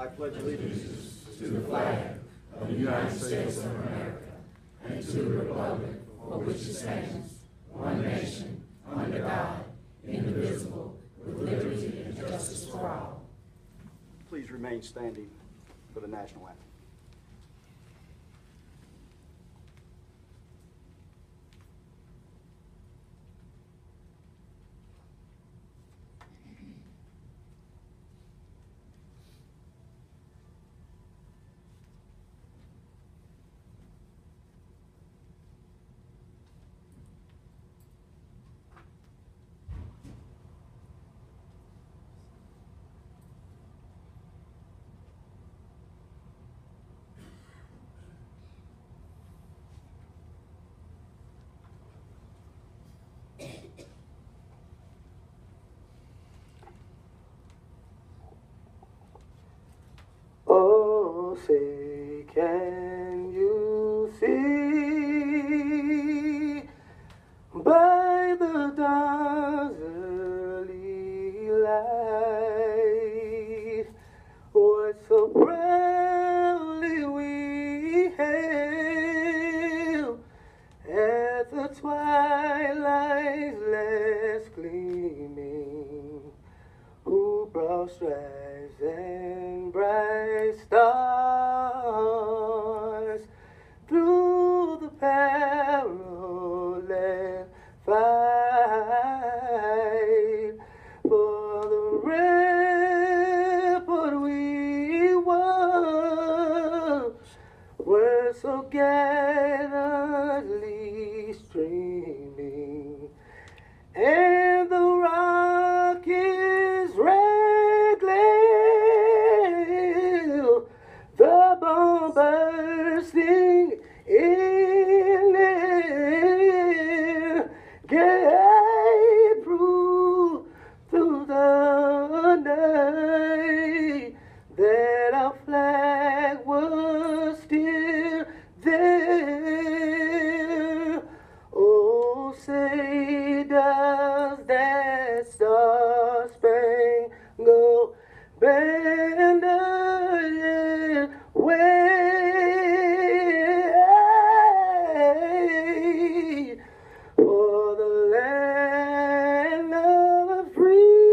I pledge allegiance to the flag of the United States of America and to the republic for which it stands, one nation, under God, indivisible, with liberty and justice for all. Please remain standing for the national anthem. Oh, say, can you see by the dawn's early light what so proudly we hailed at the twilight's last gleaming, who brought stripes and bright stars through the perilous fight? For the rampart we were so gallantly streaming, and the rockets regular, the bomb bursting in air, gave proof through the night that our flag was still there. Oh, say does that star-spangled banner yet wave for the land of the free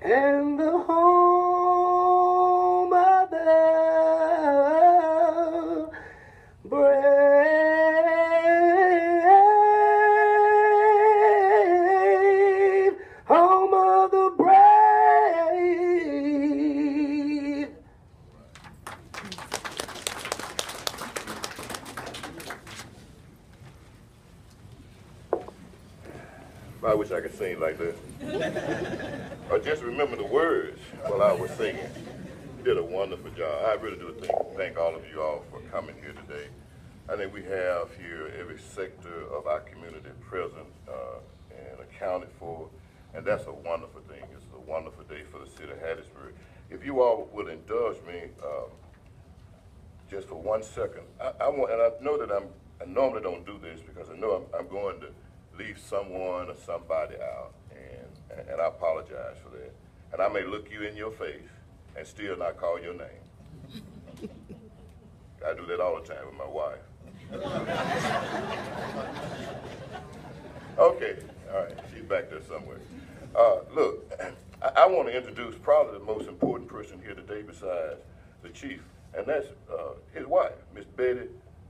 and the home of the brave, home of the brave. I wish I could sing like this. Or just remember the words while I was singing. You did a wonderful job. I really do thank all of you all for coming here today. I think we have here every sector of our community present and accounted for, and that's a wonderful thing. It's a wonderful day for the city of Hattiesburg. If you all will indulge me just for 1 second, I want, and I know that I normally don't do this because I know I'm going to leave someone or somebody out, and I apologize for that. And I may look you in your face and still not call your name. I do that all the time with my wife. Okay, all right, she's back there somewhere. Look, I want to introduce probably the most important person here today besides the chief, and that's his wife, Miss Betty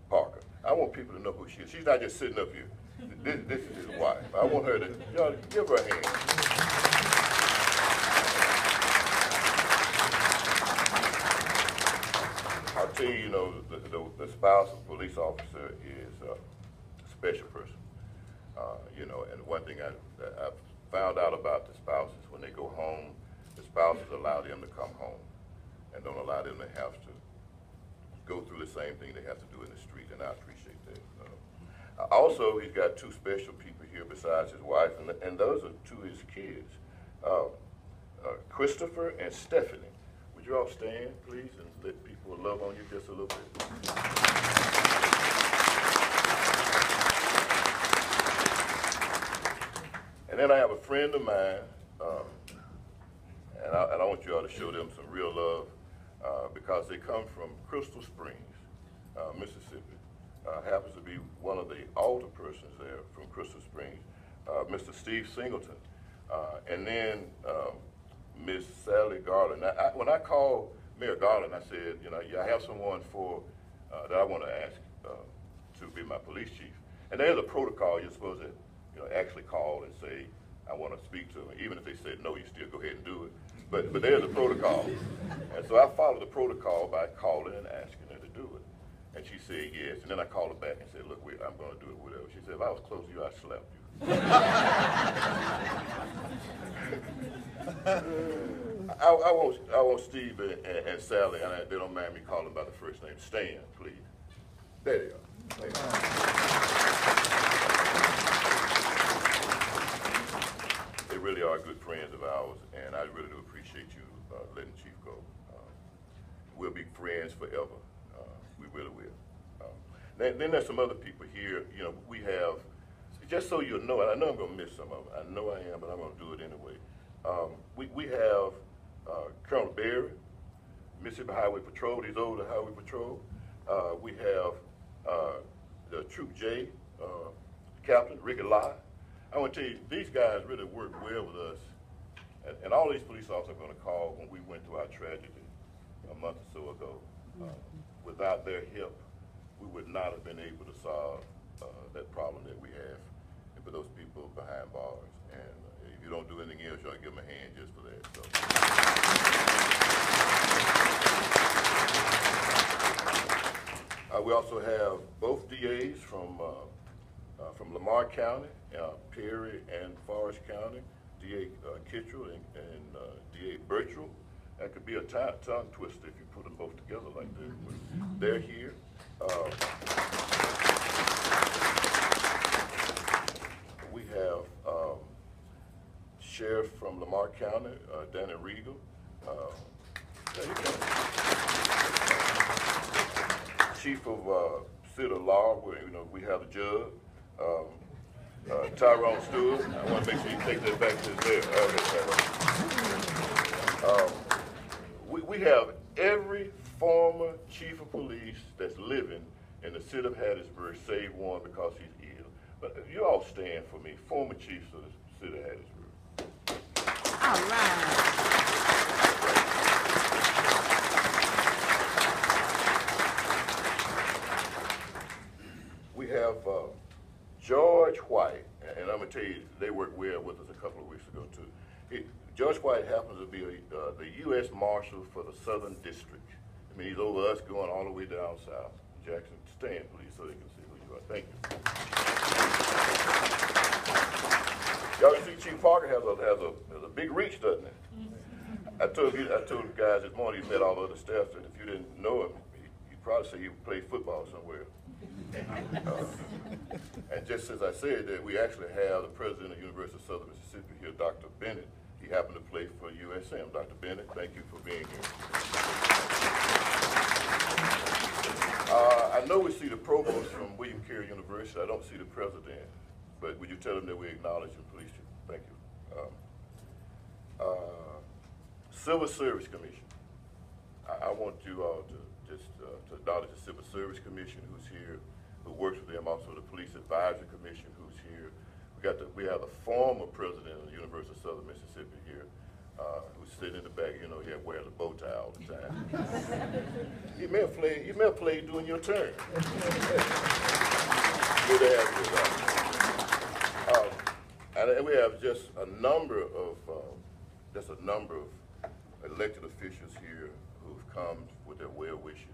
Parker. I want people to know who she is. She's not just sitting up here. This is his wife. I want her to, y'all give her a hand. I'll tell you, you know, the spouse of a police officer is a special person. You know, and one thing I've found out about the spouses, when they go home, the spouses allow them to come home and don't allow them to have to go through the same thing they have to do in the street, and I appreciate that. Also, he's got two special people here besides his wife, and those are two of his kids, Christopher and Stephanie. Would you all stand, please, and let people love on you just a little bit? And then I have a friend of mine and I want you all to show them some real love because they come from Crystal Springs, Mississippi. Happens to be one of the altar persons there from Crystal Springs, Mr. Steve Singleton, and then Miss Sally Garland. When I called Mayor Garland, I said, you know, I have someone that I want to ask to be my police chief. And there's a protocol. You're supposed to, you know, actually call and say, I want to speak to them. Even if they said no, you still go ahead and do it. But there's a protocol. And so I followed the protocol by calling and asking her to do it. And she said yes. And then I called her back and said, look, I'm going to do it, whatever. She said, if I was close to you, I'd slap you. I want Steve and Sally, and they don't mind me calling by the first name. Stan, please. There they are. They really are good friends of ours, and I really do appreciate you letting Chief go. We'll be friends forever. We really will. Then there's some other people here. You know, we have, just so you know, and I know I'm going to miss some of them. I know I am, but I'm going to do it anyway. We have Colonel Berry, Mississippi Highway Patrol. He's over the Highway Patrol. We have the Troop J, Captain Ricky Lye. I want to tell you, these guys really work well with us. And all these police officers are going to call when we went through our tragedy a month or so ago. Without their help, we would not have been able to solve that problem that we have and for those people behind bars. And if you don't do anything else, you ought to give them a hand just for that. So. We also have both DAs from Lamar County, Perry and Forest County, DA Kittrell and DA Birchall. That could be a tongue twister if you put them both together like that. They're here. We have Sheriff from Lamar County, Danny Regal. There you go. Chief of City Law, where we have the judge, Tyrone Stewart. I want to make sure you take that back to his there. We have every former chief of police that's living in the city of Hattiesburg, save one because he's ill. But if you all stand for me, former chiefs of the city of Hattiesburg. All right. We have George White, and I'm going to tell you, they worked well with us a couple of weeks ago, too. George White happens to be the U.S. Marshal for the Southern District. I mean, he's over us going all the way down south. Jackson, stand, please, so they can see who you are. Thank you. Y'all see Chief Parker has a big reach, doesn't it? I told the guys this morning, he met all the other staff, and if you didn't know him, he'd probably say he played football somewhere. And just as I said that, we actually have the president of the University of Southern Mississippi here, Dr. Bennett. He happened to play for USM. Dr. Bennett, thank you for being here. I know we see the provost from William Carey University. I don't see the president, but would you tell him that we acknowledge him, please? Thank you. Civil Service Commission. I want you all to just to acknowledge the Civil Service Commission who's here, who works with them, also the Police Advisory Commission who's here. We have the former president of the University of Southern Mississippi here, who's sitting in the back, he wears a bow tie all the time. You may have played during your turn. Good to have you. And we have just a number of elected officials here who've come with their well wishes.